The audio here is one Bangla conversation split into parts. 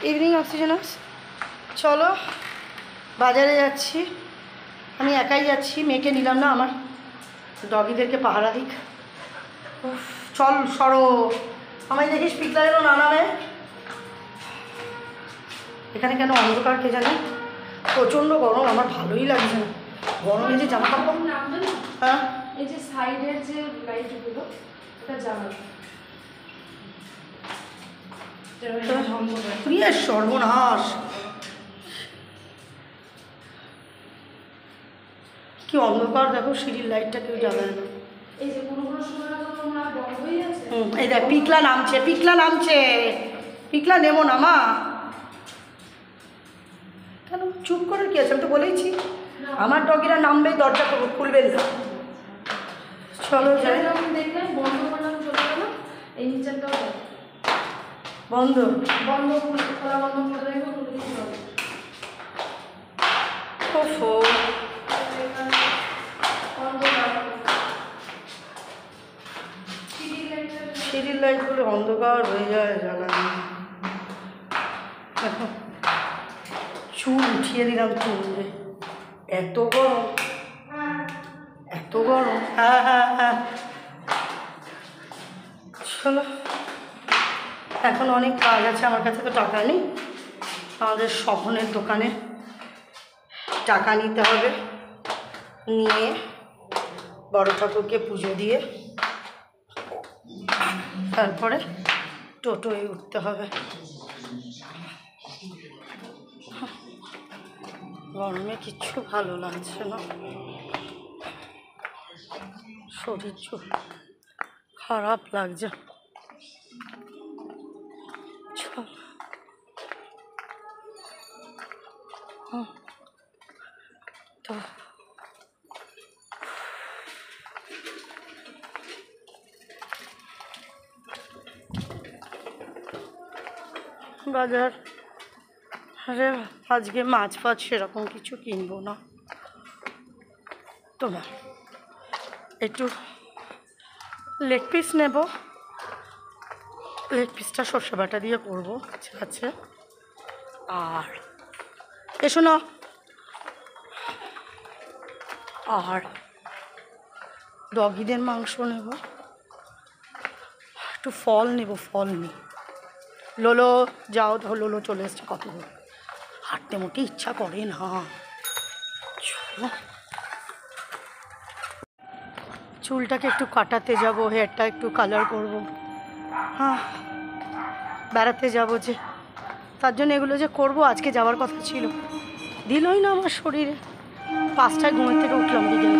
ইভিনিং অক্সিজেনাস। চলো বাজারে যাচ্ছি, আমি একাই যাচ্ছি, মেয়েকে নিলাম না, আমার ডগিদেরকে পাহারা দিক। চল সরো, আমায় দেখিস পিকলারেরও না নামে। এখানে কেন অন্ধকার কে জানি, প্রচণ্ড গরম, আমার ভালোই লাগছে না গরমে যে জামা কাপড়। হ্যাঁ এই যে সাইডের যে লাইটগুলো এটা জ্বালাবো। সর্বনাশ, কি অন্ধকার দেখো, সিঁড়ির লাইটটা কেউ জ্বালায় না। এই যে কোনো সময় বন্ধ হয়ে যাচ্ছে। এই দেখ পিকলা নামছে, পিকলা নামছে, পিকলা নেবো না মা। কেন চুপ করে কি আছে, আমি তো বলেইছি আমার ডগিরা নামবে, দরজা খুলবে না। চলো যাই। দেখলেন বন্ধ করলাম, চলে গেল। এই নিচেরটাও বন্ধ বন্ধ খোলা বন্ধ করে দেবো। ওফো, সিঁড়ির লাইটগুলো অন্ধকার হয়ে যায়, জানা চুল উঠিয়ে দিলাম, চুলে এত গরম, এত গরম। হ্যাঁ হ্যাঁ হ্যাঁ, চলো এখন অনেক কাজ আছে, আমার কাছে তো টাকা নেই। আমাদের স্বপনের দোকানে টাকা নিতে হবে, নিয়ে বড় ঠাকুরকে পুজো দিয়ে তারপরে টোটোয় উঠতে হবে। গরমে কিচ্ছু ভালো লাগছে না, শরীর খারাপ লাগছে। চল তো বাজার আরে আজকে মাছ ফাছ সেরকম কিছু কিনবো না, তোমার একটু লেগ পিস নেব, লেগ পিসটা সর্ষে বাটা দিয়ে করবো, আছে। আর এসো না, আর ডগিদের মাংস নেব, একটু ফল নেব, ফল নিই। লোলো যাও, ধর লোলো চলে এসছে, কত দূর হাঁটতে মোটে ইচ্ছা করে না। চুলটাকে একটু কাটাতে যাব, হেয়ারটা একটু কালার করব। হ্যাঁ বেড়াতে যাব যে, তার জন্য এগুলো যে করব, আজকে যাওয়ার কথা ছিল, দিলই না আমার শরীরে। 5টায় ঘুমের থেকে উঠলাম বিকেলে।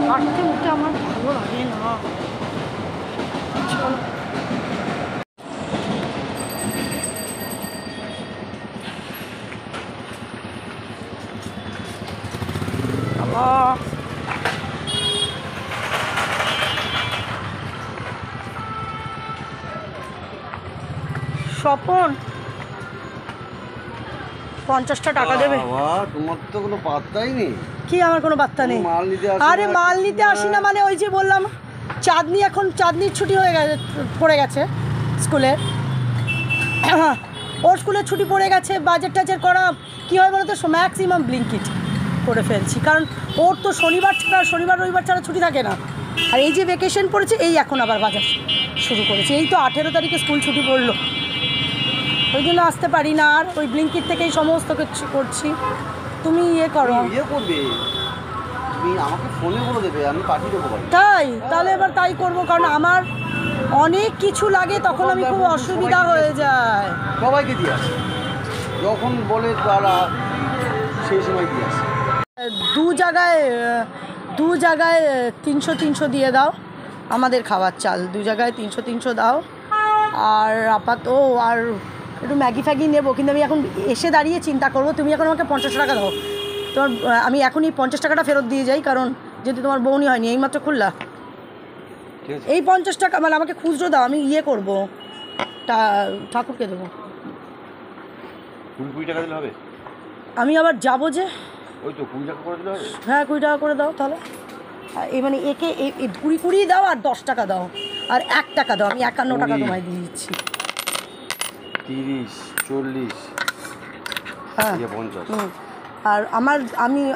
হাঁটতে উঠতে আমার ভালো লাগে না। চল স্বপন 50টা টাকা দেবে। তোমার তো কোনো পাত্তাই নেই। কি আমার কোনো বার্তা নেই? আরে মাল নিতে আসি না মানে, ওই যে বললাম চাঁদনি, এখন চাঁদনির ছুটি হয়ে গেছে, পড়ে গেছে স্কুলের, ওর স্কুলের ছুটি পড়ে গেছে। বাজেট টাজেট করা কী হয় বলো তো, ম্যাক্সিমাম ব্লিঙ্কিট করে ফেলছি, কারণ ওর তো শনিবার ছাড়া, শনিবার রবিবার ছাড়া ছুটি থাকে না। আর এই যে ভ্যাকেশন পড়েছে, এই এখন আবার বাজার শুরু করেছে, এই তো 18 তারিখে স্কুল ছুটি পড়লো, ওই জন্য আসতে পারি না। আর ওই ব্লিঙ্কিট থেকেই সমস্ত কিছু করছি। তুমি ইয়ে করো, করবে, তুমি আমাকে ফোনে বলে দেবে, আমি পাঠিয়ে দেবো। তাই তাহলে এবার তাই করবো, কারণ আমার অনেক কিছু লাগে, তখন আমি খুব অসুবিধা হয়ে যায়। সবাইকে দিয়ে আসে, যখন বলে তারা সেই সময় দিয়ে আসে। দু জায়গায় 300 দিয়ে দাও, আমাদের খাবার চাল 2 জায়গায় 300 দাও। আর আপাতত আর একটু ম্যাগি ফ্যাগি নেবো, কিন্তু আমি এখন এসে দাঁড়িয়ে চিন্তা করবো। তুমি এখন আমাকে 50 টাকা দাও, তোমার আমি এখন এই 50 টাকাটা ফেরত দিয়ে যাই, কারণ যেহেতু তোমার বউনি হয়নি, এইমাত্র খুললা। এই 50 টাকা মানে আমাকে খুচরো দাও, আমি ইয়ে করবো, ঠাকুরকে দেবো। 20 টাকা দিলে হবে? আমি আবার যাবো যে, ওই তো 20 টাকা করে দিলে হবে। হ্যাঁ 20 টাকা করে দাও তাহলে। এই মানে একে 20 দাও আর 10 টাকা দাও, আর 1 টাকা দাও, আমি 51 টাকা তোমায় দিয়ে দিচ্ছি। 30, 40, হ্যাঁ 50। আর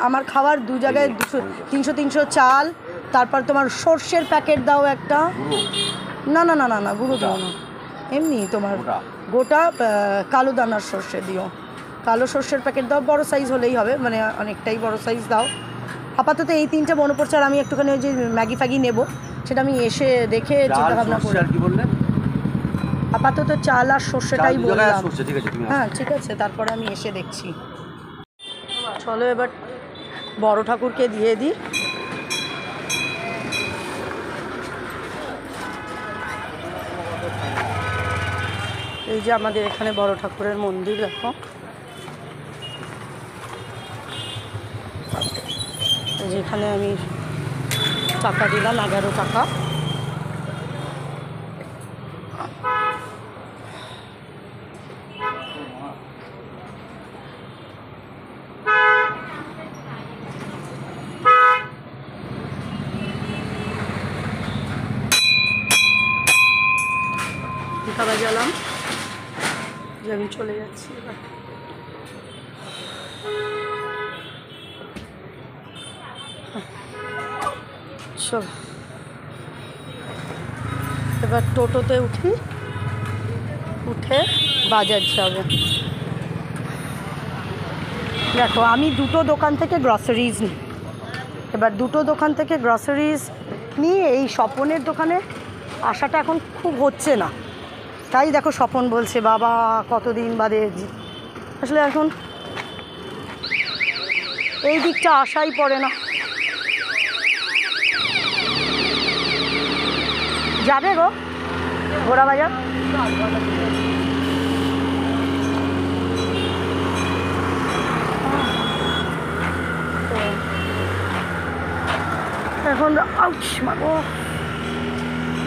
আমার খাবার 2 জায়গায় 200-300 চাল, তারপর তোমার সর্ষের প্যাকেট দাও একটা। না না না না না গুঁড়ো দাও না, এমনি তোমার গোটা কালো দানার সর্ষে দিও, কালো সর্ষের প্যাকেট দাও, বড় সাইজ হলেই হবে, মানে অনেকটাই বড় সাইজ দাও। আপাতত এই 3টে মনে পড়ছে, আর আমি একটুখানি ওই যে ম্যাগি ফ্যাগি নেবো, সেটা আমি এসে দেখে চিন্তা ভাবনা করি। কি বললে? আপাতত চাল আর সর্ষেটাই বললাম। ঠিক আছে, তুমি হ্যাঁ ঠিক আছে, তারপরে আমি এসে দেখছি। চলো এবার বড় ঠাকুরকে দিয়ে দিই। এই যে আমাদের এখানে বড় ঠাকুরের মন্দির দেখো, যেখানে আমি টাকা দিলাম 11 টাকা। টিকা বাজালাম যে আমি চলে যাচ্ছি এবার। চল এবার টোটোতে উঠি, উঠে বাজার যাব। দেখো আমি 2টো দোকান থেকে গ্রসারিজ নিই, এবার 2টো দোকান থেকে গ্রসারিজ নিয়ে এই স্বপনের দোকানে আসাটা এখন খুব হচ্ছে না, তাই দেখো স্বপন বলছে বাবা কতদিন বাদে, আসলে এখন এই দিকটা আসাই পড়ে না। যাবে গো ঘোড়া বাজার? এখন আউচ মাগো,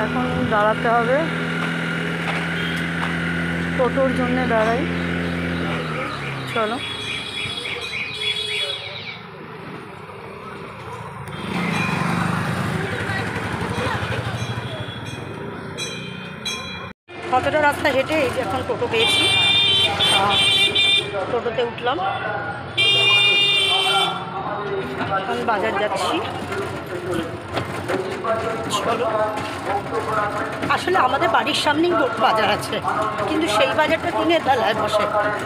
এখন দাঁড়াতে হবে, টোটোর জন্য দাঁড়াই। চলো কতটা রাস্তা হেঁটে এই যে এখন টোটো পেয়েছি, টোটোতে উঠলাম, আমি বাজার যাচ্ছি। চলো, আসলে আমাদের বাড়ির সামনেই বাজার আছে, কিন্তু সেই বাজারটা দিনের বেলায় বসে,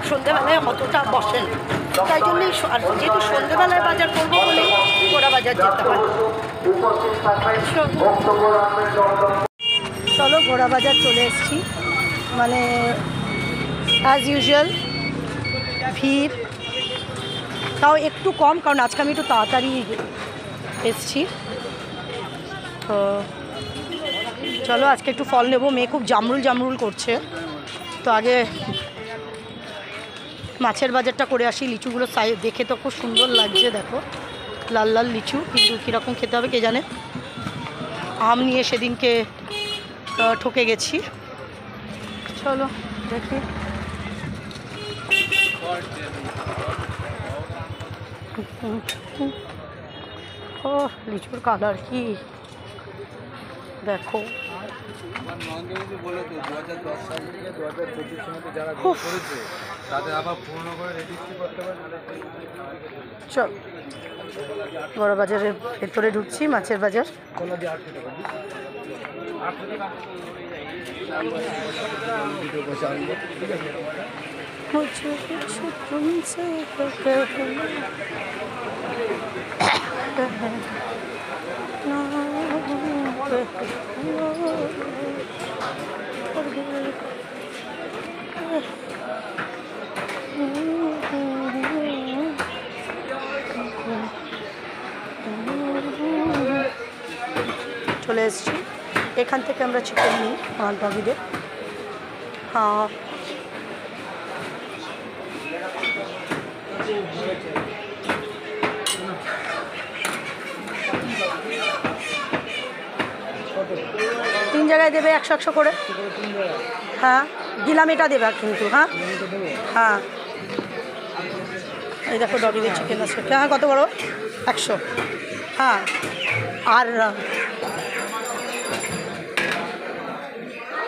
সন্ধ্যেবেলায় অতটা বসে না, তাই জন্যই যেহেতু সন্ধ্যেবেলায় বাজার করবো বলেই ঘোড়া বাজার যেতে হয়। চলো ঘোড়া বাজার চলে এসেছি, মানে অ্যাজ ইউজুয়াল ভিড়, তাও একটু কম, কারণ আজকে আমি একটু তাড়াতাড়ি এসেছি। তো চলো আজকে একটু ফল নেবো, মেয়ে খুব জামরুল করছে, তো আগে মাছের বাজারটা করে আসি। লিচুগুলো দেখে তো খুব সুন্দর লাগছে, দেখো লাল লাল লিচু, কিন্তু কীরকম খেতে হবে কে জানে। আম নিয়ে সেদিনকে ঠকে গেছি। চলো দেখি, ও লিচুর কালার কি দেখো, চল বড় বাজারের ভেতরে ঢুকছি, মাছের বাজার। চলে এসেছি, এখান থেকে আমরা চিকেন নিই বাগিদের। হ্যাঁ 3 জায়গায় দেবে 100 করে। হ্যাঁ দিলাম, এটা দেবে কিন্তু। হ্যাঁ হ্যাঁ এই দেখো ডগিদের চিকেন আছে। হ্যাঁ কত বড়? 100। হ্যাঁ আর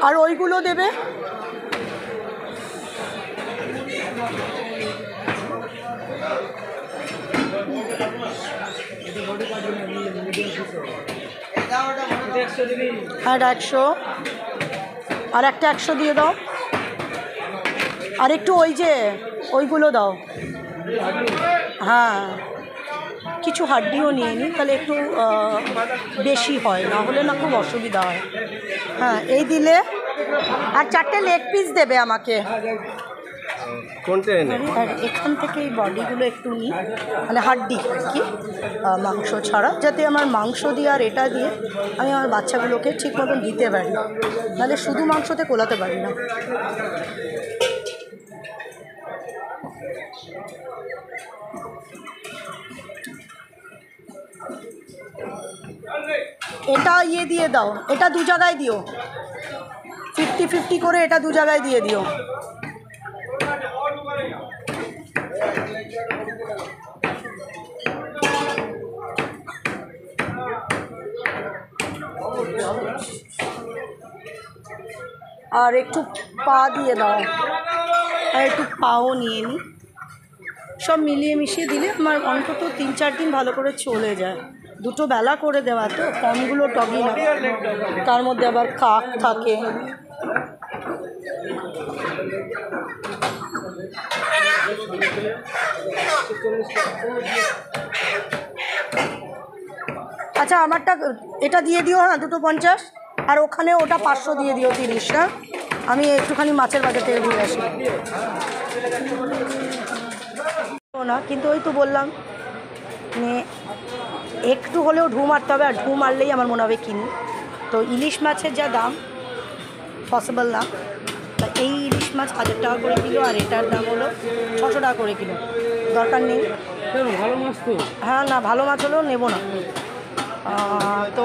আর ওইগুলো দেবে। আর 100, আর একটা 100 দিয়ে দাও। আর একটু ওই যে ওইগুলো দাও। হ্যাঁ, কিছু হাড্ডিও নিয়ে নিই, তাহলে একটু বেশি হয়, না হলে না খুব অসুবিধা হয়। হ্যাঁ, এই দিলে। আর 4টে লেগ পিস দেবে আমাকে। আর এখান থেকে এই বডিগুলো একটু নিই, মানে হাড্ডি আর কি, মাংস ছাড়া, যাতে আমার মাংস দিয়ে আর এটা দিয়ে আমি আমার বাচ্চাগুলোকে ঠিক মতন দিতে পারি, নাহলে শুধু মাংসতে কোলাতে পারি না। এটা ইয়ে দিয়ে দাও, এটা 2 জায়গায় দিও, 50-50 করে এটা 2 জায়গায় দিয়ে দিও। আর একটু পা দিয়ে দাও, আর একটু পাও নিয়ে নিই। সব মিলিয়ে মিশিয়ে দিলে আমার অন্তত 3-4 দিন ভালো করে চলে যায়। 2 বেলা করে দেওয়া তো, কমগুলো টগি না, তার মধ্যে আবার কাক থাকে। আচ্ছা, আমারটা এটা দিয়ে দিও। হ্যাঁ, 250। আর ওখানে ওটা 500 দিয়ে দিও, 30টা। আমি একটুখানি মাছের বাজার থেকে ঘুরে আসি না, কিন্তু ওই তো বললাম মানে একটু হলেও ঢু মারতে হবে, আর ঢু মারলেই আমার মনে হবে কিনি। তো ইলিশ মাছের যা দাম, পসিবল না। তা এই ইলিশ মাছ 1000 টাকা করে কিলো, আর এটার দাম হলো 600 টাকা করে কিলো। দরকার নেই। ভালো মাছ তো। হ্যাঁ, না ভালো মাছ হলেও নেবো না। তো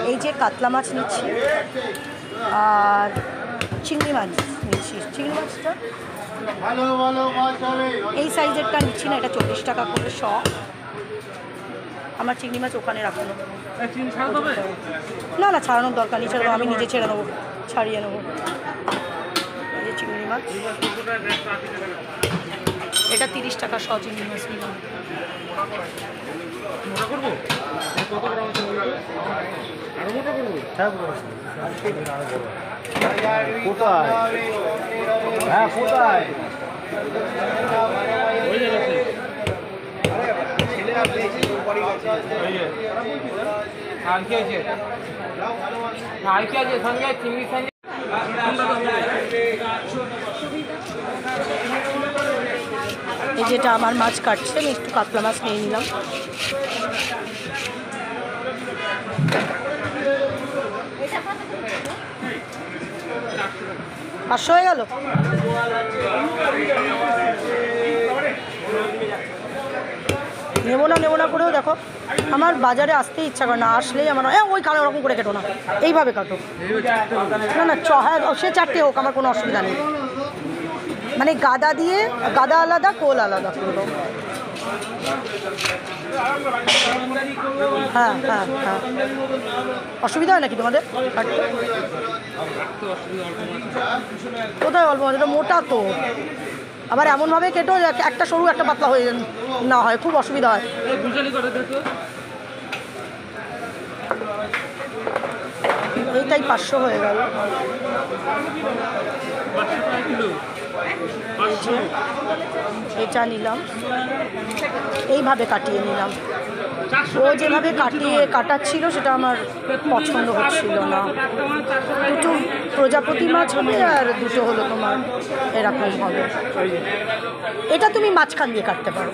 এই যে কাতলা মাছ নিচ্ছি, আর চিংড়ি মাছ নিচ্ছি। চিংড়ি মাছটা এই সাইজেরটা নিচ্ছি না, এটা 40 টাকা করে শ। আমার চিংড়ি মাছ ওখানে রাখলো। না না, ছাড়ানোর দরকার নেই, ছাড়াবো আমি নিজে ছেড়ে নেবো, ছাড়িয়ে নেবো। এই যে চিংড়ি মাছ, এটা 30 টাকা শ চিংড়ি মাছ নিলাম। কোথায়? হ্যাঁ, কোথায়? এই যেটা আমার মাছ কাটছে, আমি একটু কাতলা মাছ নিয়ে নিলাম। পাঁচশো হয়ে গেল। নেবো না করেও দেখো আমার বাজারে আসতে ইচ্ছা করে না, আসলেই আমার ওই কালো ওরকম করে কেটো না, এইভাবে কাটো। না না, হ্যাঁ, সে 4টে হোক, আমার কোনো অসুবিধা নেই। মানে গাদা আলাদা, কোল আলাদা করবো। হ্যাঁ হ্যাঁ হ্যাঁ, অসুবিধা হয় নাকি তোমাদের কাটতে? কোথায় অল্প মাছ? এটা মোটা তো, আবার এমনভাবে কেটো একটা সরু একটা পাতলা হয়ে না হয়, খুব অসুবিধা হয়। এইটাই 500 হয়ে গেল। এটা নিলাম, এইভাবে কাটিয়ে নিলাম। ও যেভাবে কাটাচ্ছিল সেটা আমার পছন্দ হচ্ছিল না। 2 প্রজাপতি মাছ হবে, আর 2 হলো তোমার এরকম হবে। এটা তুমি মাঝখান দিয়ে কাটতে পারো।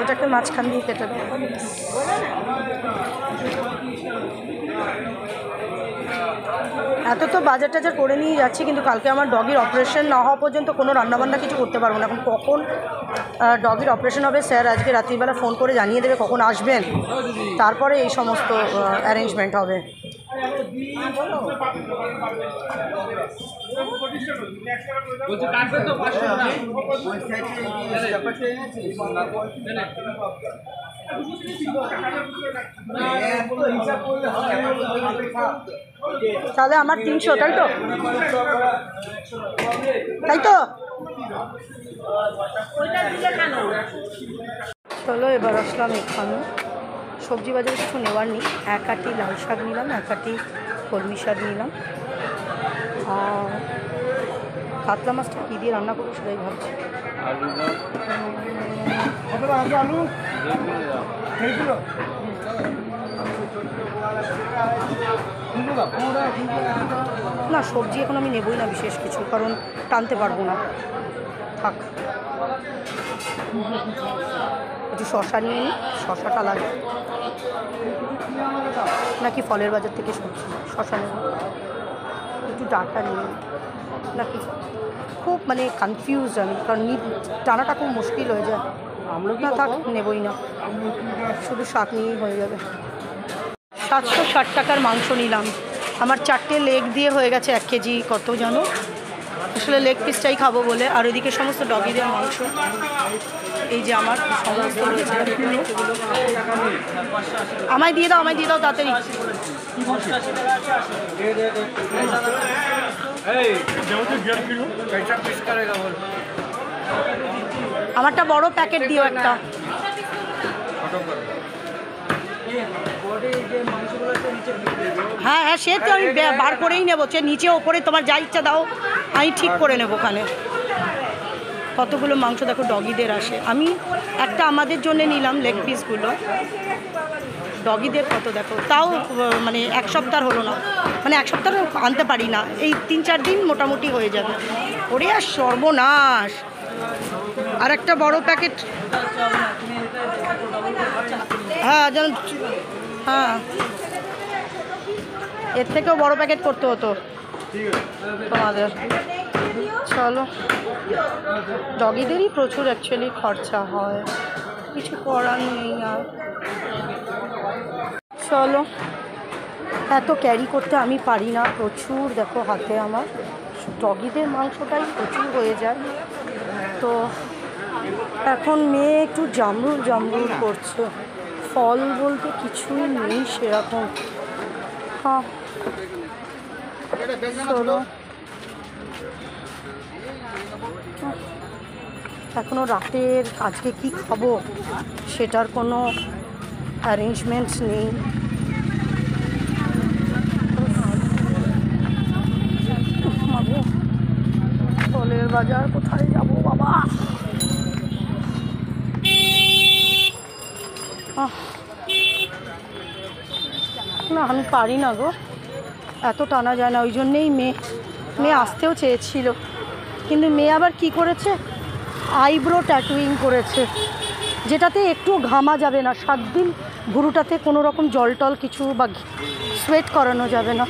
এটাকে মাঝখান দিয়ে কেটে দেবো। এত তো বাজার টাজার করে নিয়ে যাচ্ছি, কিন্তু কালকে আমার ডগির অপারেশন না হওয়া পর্যন্ত কোনো রান্নাবান্না কিছু করতে পারবো না। এখন কখন ডগির অপারেশন হবে, স্যার আজকে রাত্রিবেলা ফোন করে জানিয়ে দেবে কখন আসবেন, তারপরে এই সমস্ত অ্যারেঞ্জমেন্ট হবে। বলছি কাটবে তো 500 টাকা। তাহলে আমার 300, তাই তো? তাই তো? চলো এবার আসলাম এখানে। সবজি বাজারে কিছু নেওয়ার নেই। এক আটি লাল শাক নিলাম, এক আটি কলমি শাক নিলাম। আর কাতলা মাছটা কী দিয়ে রান্না করবো সেটাই ভাবছি। না সবজি এখন আমি নেবই না বিশেষ কিছু, কারণ টানতে পারবো না, থাক। একটু শশা নিয়ে নিই, শশাটা লাগে নাকি ফলের বাজার থেকে সবজি শশা নেব, একটু ডাটা নিয়ে নিই নাকি। খুব মানে কনফিউজ আমি, কারণ টানাটা খুব মুশকিল হয়ে যায়। না থাক, নেবই না, শুধু শাক নিয়েই হয়ে যাবে। 760 টাকার মাংস নিলাম। আমার 4টে লেগ দিয়ে হয়ে গেছে 1 কেজি কত জানো, আসলে লেগ পিসটাই খাবো বলে। আর ওইদিকে সমস্ত ডগিদের মাংস, এই যে আমার সমস্ত রয়েছে। আমায় দিয়ে দাও, আমায় দিয়ে দাও তাড়াতাড়ি। আমারটা বড় প্যাকেট দিও একটা। হ্যাঁ হ্যাঁ, সে তো আমি বার করেই নেবো, সে নিচে ওপরে তোমার যা ইচ্ছা দাও, আমি ঠিক করে নেবো ওখানে। কতগুলো মাংস দেখো ডগিদের আসে। আমি একটা আমাদের জন্য নিলাম লেগ পিসগুলো, ডগিদের কত দেখো। তাও মানে 1 সপ্তাহ হলো না, মানে 1 সপ্তাহ আনতে পারি না, এই 3-4 দিন মোটামুটি হয়ে যাবে। ওরে আর সর্বনাশ। আর একটা বড় প্যাকেট, হ্যাঁ যেন, হ্যাঁ এর থেকেও বড় প্যাকেট করতে হতো তোমাদের। চলো, ডগিদেরই প্রচুর অ্যাকচুয়ালি খরচা হয়, কিছু করার নেই আর। চলো, এত ক্যারি করতে আমি পারি না, প্রচুর দেখো হাতে আমার। ডগিদের মাংসটাই প্রচুর হয়ে যায়। তো এখন মেয়ে একটু জামরুল জামরুল করছে, ফল বলতে কিছুই নেই সেরকম। হ্যাঁ চলো, এখনও রাতের আজকে কি খাবো সেটার কোনো অ্যারেঞ্জমেন্টস নেই। ফলের বাজার কোথায় যাবো বাবা? না আমি পারি না গো, এত টানা যায় না। ওই জন্যেই মেয়ে আসতেও চেয়েছিল, কিন্তু মেয়ে আবার কি করেছে, আইব্রো ট্যাটুইং করেছে, যেটাতে একটু ঘামা যাবে না। 7 দিন ভুরুটাতে কোনো রকম জল টল কিছু বা সোয়েট করানো যাবে না।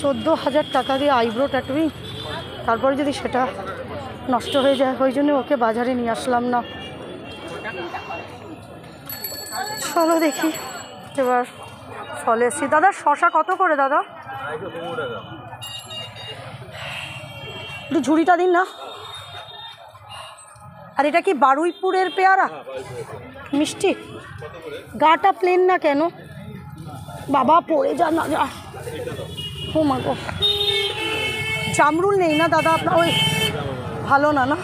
14,000 টাকা দিয়ে আইব্রো ট্যাটুইং, তারপরে যদি সেটা নষ্ট হয়ে যায়, ওই জন্য ওকে বাজারে নিয়ে আসলাম না। চলো দেখি এবার ফলে এসছি। দাদা শশা কত করে দাদা? একটু ঝুড়িটা দিন না। আর এটা কি বারুইপুরের পেয়ারা? মিষ্টি, গাটা প্লেন না কেন বাবা? পড়ে যা না যা। ও মা গো, জামরুল নেই না দাদা আপনার? ওই ভালো না, না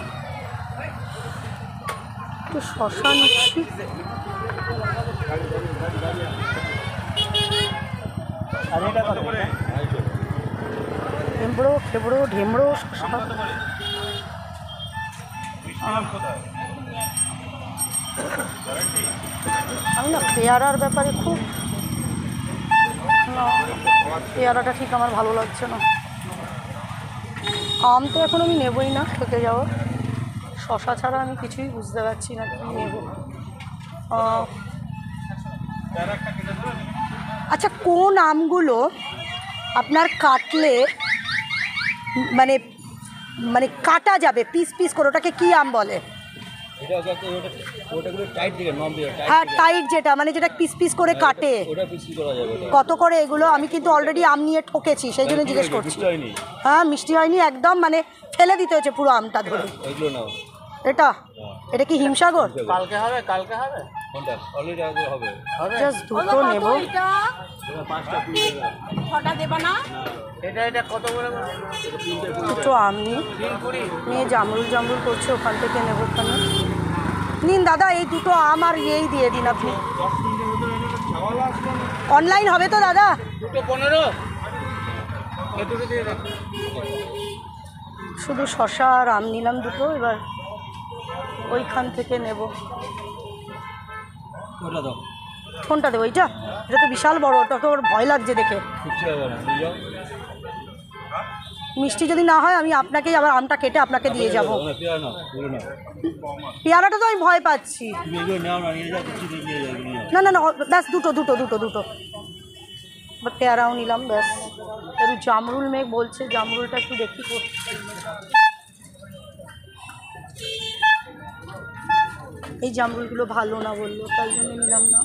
একটু শশা নিচ্ছি। ঢেমড়ো খেবড়ো ঢেমড়ো শশা। আমি না পেয়ারার ব্যাপারে খুব, না পেয়ারাটা ঠিক আমার ভালো লাগছে না। আম তো এখন আমি নেবই না, ঠকে যাবো। শশা ছাড়া আমি কিছুই বুঝতে পারছি না কি নেব। আচ্ছা, কোন আমগুলো আপনার কাটলে মানে মানে কাটা যাবে পিস পিস করে, ওটাকে কি আম বলে? ওটাগুলো টাইট দিকে নম দিকে হ্যাঁ টাইট যেটা মানে যেটা পিস পিস করে কাটে। ওটা পিসি করা যাবে ওটা কত করে এগুলো? আমি কিন্তু অলরেডি আম নিয়ে ঠকেছি, সেই জন্য জিজ্ঞেস করছি। মিষ্টি হয়নি হ্যাঁ মিষ্টি হয়নি একদম, মানে ফেলে দিতে হয়েছে পুরো আমটা ধরে। ওইগুলো নাও এটা এটা কি হিমসাগর? কালকে হবে কোনটা অলরেডি আগে হবে জাস্ট দুটো নেব। এটা 5টা পিস এটা কত করে দুটো আম নিই, নিয়ে জামরুল করছে, ওখান থেকে নেব। ওখানে নিন দাদা, এই দুটো আম আর এই দিয়ে দিন আপনি। অনলাইন হবে তো দাদা? দুটো 15 এই দুটো দিয়ে দাও শুধু শশা আর আম নিলাম দুটো, এবার ওইখান থেকে নেব। ওটা দাও কোনটা দেবো? এইটা? এটা তো বিশাল বড়, ওটা তো ওর ভয় লাগছে দেখে। কিচ্ছু হবে না নিয়ে যাও মিষ্টি যদি না হয় আমি আপনাকেই আবার আমটা কেটে আপনাকে দিয়ে যাব। না পেয়ারা নাও পুরো নাও পেয়ারাটা তো আমি ভয় পাচ্ছি। তুমি এগুলো নাও না নিয়ে যাও কিছু নিয়ে যাও নিয়ে যাও না না না, ব্যাস দুটো বা পেয়ারাও নিলাম ব্যাস। একটু জামরুল মেঘ বলছে, জামরুলটা একটু দেখি। এই জামরুলগুলো ভালো না বললো, তাই জন্য নিলাম না।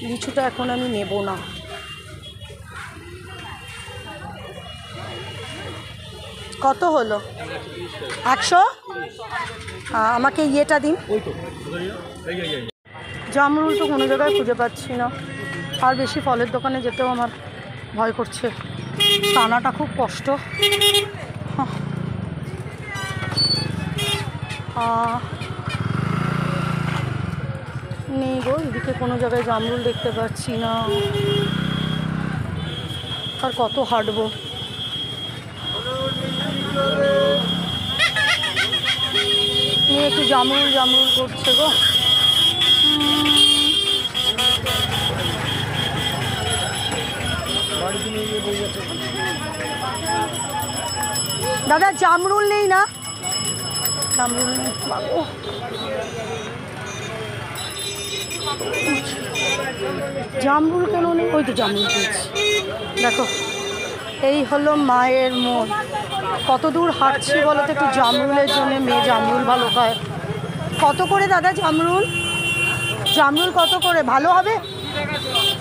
লিচুটা এখন আমি নেব না। কত হলো? 100? আমাকে ইয়েটা দিন। ওই তো এই এই জামরুল তো কোনো জায়গায় খুঁজে পাচ্ছি না, আর বেশি ফলের দোকানে যেতেও আমার ভয় করছে, টানাটা খুব কষ্ট। নেই গো, এদিকে কোনো জায়গায় জামরুল দেখতে পাচ্ছি না। আর কত হাঁটবো? একটু জামরুল করছে গো। দাদা জামরুল নেই না? জামরুল নেই বাবু। জামরুল কেন নেই? ওই তো জামরুল পেয়েছি, দেখো। এই হলো মায়ের মন। কত দূর হাঁটছি বলো তো একটু জামরুলের জন্য। মেয়ে জামরুল ভালো খায়। কত করে দাদা জামরুল? জামরুল কত করে? ভালো হবে?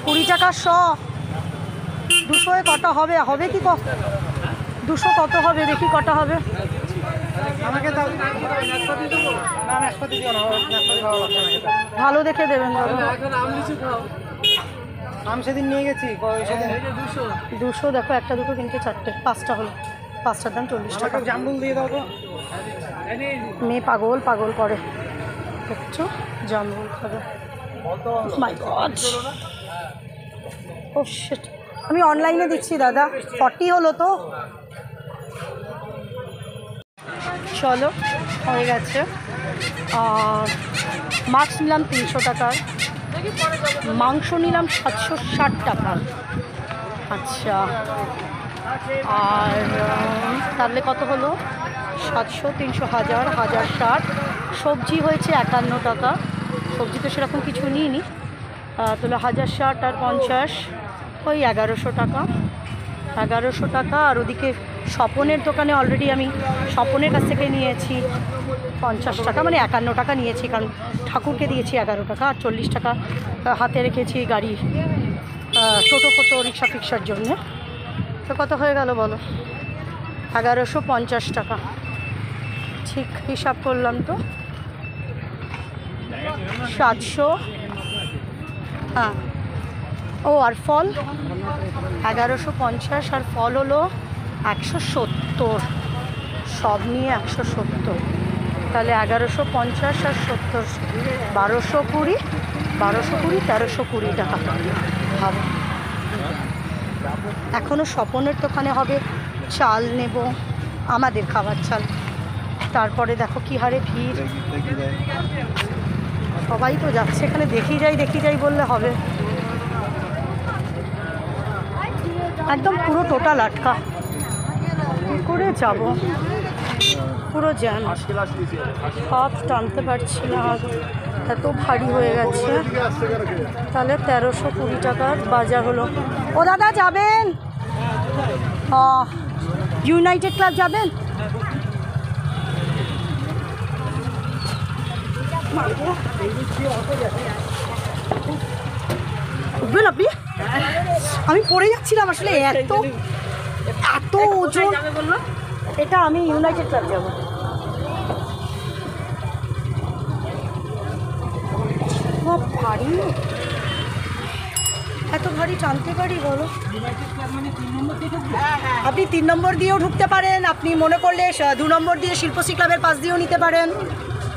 20 টাকা শ। 200 কটা হবে? হবে কি 200 কত হবে? দেখি কটা হবে। আমাকে দাও না নাশপাতি দিও না, নাশপাতি ভালো লাগছে না। ভালো দেখে দেবেন দাদা। এখন আম লিচু খাও। আম সেদিন নিয়ে গেছি সেদিন 200 দেখো, একটা দুটো তিনটে চারটে 5টা হলো। 5টার দাম 40 টাকা। জামরুল দিয়ে দাও তো। মেয়ে পাগল করে, দেখছো জামরুল খাবে। মাই গড, ও শিট। আমি অনলাইনে দিচ্ছি দাদা, 40 হলো তো। চলো হয়ে গেছে। আর মাছ নিলাম 300 টাকার, মাংস নিলাম 760 টাকার। আচ্ছা, আর তাহলে কত হলো? 700, 300, 1000, 1060। সবজি হয়েছে 51 টাকা। সবজি তো সেরকম কিছু নিইনি, তাহলে 1060 আর 50, ওই 1100 টাকা। 1100 টাকা। আর ওদিকে স্বপনের দোকানে অলরেডি আমি স্বপনের কাছ থেকে নিয়েছি 50 টাকা, মানে 51 টাকা নিয়েছি, কারণ ঠাকুরকে দিয়েছি 11 টাকা। আর 40 টাকা হাতে রেখেছি গাড়ি টোটো ফোটো রিক্সা ফিক্সার জন্য। তো কত হয়ে গেল বলো? 1150 টাকা। ঠিক হিসাব করলাম তো? 700। হ্যাঁ, ও আর ফল 1150, আর ফল হলো 170। সব নিয়ে 170, তাহলে 1150 আর 70, 1220, 1320 টাকা। ভাবো, এখনও স্বপনের দোকানে হবে চাল নেব, আমাদের খাবার চাল। তারপরে দেখো কী হারে ভিড়, সবাই তো যাচ্ছে এখানে। দেখি যাই বললে হবে? একদম পুরো টোটাল আটকা, কী করে যাব? পুরো জ্যাম, হাত টানতে পারছি না, এত ভারী হয়ে গেছে। তাহলে 1320 টাকার বাজার হলো। ও দাদা যাবেন? ইউনাইটেড ক্লাব যাবেন? উঠবেন আপনি? আমি পড়ে যাচ্ছিলাম আসলে, এত এত ওজন। এটা আমি ইউনাইটেড ক্লাব যাবো। ভারী, এত ভারী টানতে পারি বলো? আপনি 3 নম্বর দিয়েও ঢুকতে পারেন, আপনি মনে করলে 2 নম্বর দিয়ে শিল্পশ্রী ক্লাবের পাশ দিয়েও নিতে পারেন,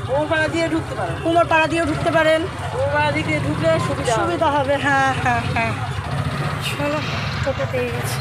কুমোরপাড়া দিয়ে ঢুকতে পারেন, কুমোরপাড়া দিয়েও ঢুকতে পারেন, কুমোরপাড়া দিকে ঢুকলে সুবিধা হবে। হ্যাঁ হ্যাঁ হ্যাঁ, চলো টোটো পেয়ে গেছি।